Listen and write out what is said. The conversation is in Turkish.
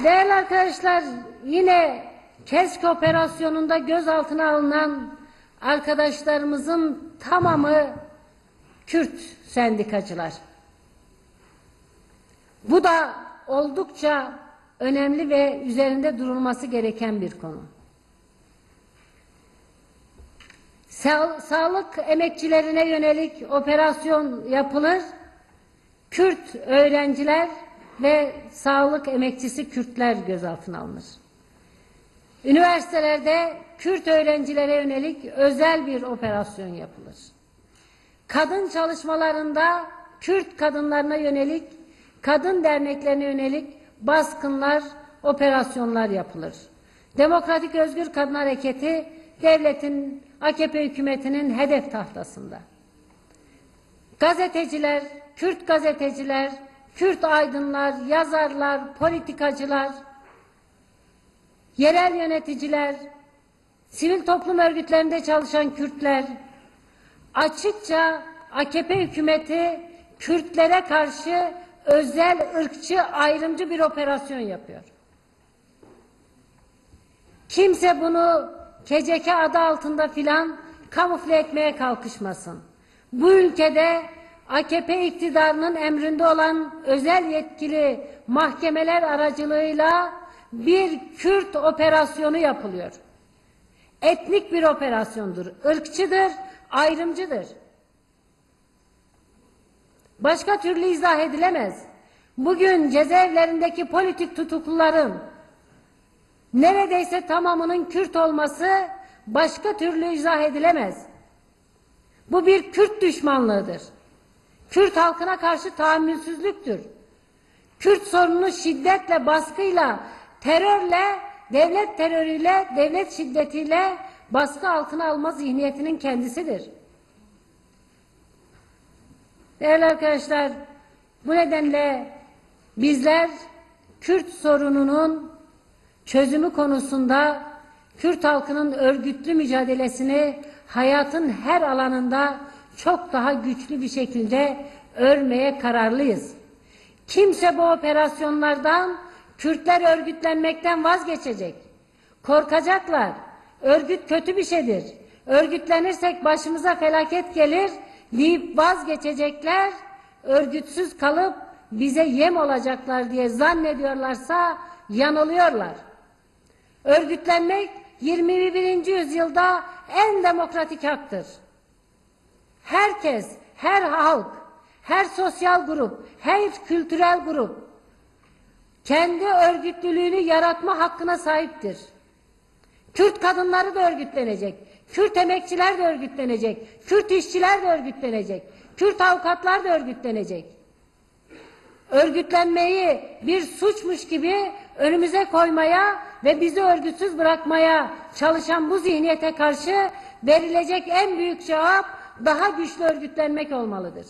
Değerli arkadaşlar, yine KESK operasyonunda gözaltına alınan arkadaşlarımızın tamamı Kürt sendikacılar. Bu da oldukça önemli ve üzerinde durulması gereken bir konu. Sağlık emekçilerine yönelik operasyon yapılır. Kürt öğrenciler ve sağlık emekçisi Kürtler gözaltına alınır. Üniversitelerde Kürt öğrencilere yönelik özel bir operasyon yapılır. Kadın çalışmalarında Kürt kadınlarına yönelik, kadın derneklerine yönelik baskınlar, operasyonlar yapılır. Demokratik Özgür Kadın Hareketi devletin, AKP hükümetinin hedef tahtasında. Gazeteciler, Kürt gazeteciler, Kürt aydınlar, yazarlar, politikacılar, yerel yöneticiler, sivil toplum örgütlerinde çalışan Kürtler, açıkça AKP hükümeti Kürtlere karşı özel, ırkçı, ayrımcı bir operasyon yapıyor. Kimse bunu KCK adı altında filan kamufle etmeye kalkışmasın. Bu ülkede AKP iktidarının emrinde olan özel yetkili mahkemeler aracılığıyla bir Kürt operasyonu yapılıyor. Etnik bir operasyondur, ırkçıdır, ayrımcıdır. Başka türlü izah edilemez. Bugün cezaevlerindeki politik tutukluların neredeyse tamamının Kürt olması başka türlü izah edilemez. Bu bir Kürt düşmanlığıdır. Kürt halkına karşı tahammülsüzlüktür. Kürt sorununu şiddetle, baskıyla, terörle, devlet terörüyle, devlet şiddetiyle baskı altına alma zihniyetinin kendisidir. Değerli arkadaşlar, bu nedenle bizler Kürt sorununun çözümü konusunda Kürt halkının örgütlü mücadelesini hayatın her alanında çok daha güçlü bir şekilde örmeye kararlıyız. Kimse bu operasyonlardan Kürtler örgütlenmekten vazgeçecek. Korkacaklar. Örgüt kötü bir şeydir. Örgütlenirsek başımıza felaket gelir deyip vazgeçecekler. Örgütsüz kalıp bize yem olacaklar diye zannediyorlarsa yanılıyorlar. Örgütlenmek 21. yüzyılda en demokratik haktır. Herkes, her halk, her sosyal grup, her kültürel grup kendi örgütlülüğünü yaratma hakkına sahiptir. Kürt kadınları da örgütlenecek, Kürt emekçiler de örgütlenecek, Kürt işçiler de örgütlenecek, Kürt avukatlar da örgütlenecek. Örgütlenmeyi bir suçmuş gibi önümüze koymaya ve bizi örgütsüz bırakmaya çalışan bu zihniyete karşı verilecek en büyük cevap daha güçlü örgütlenmek olmalıdır.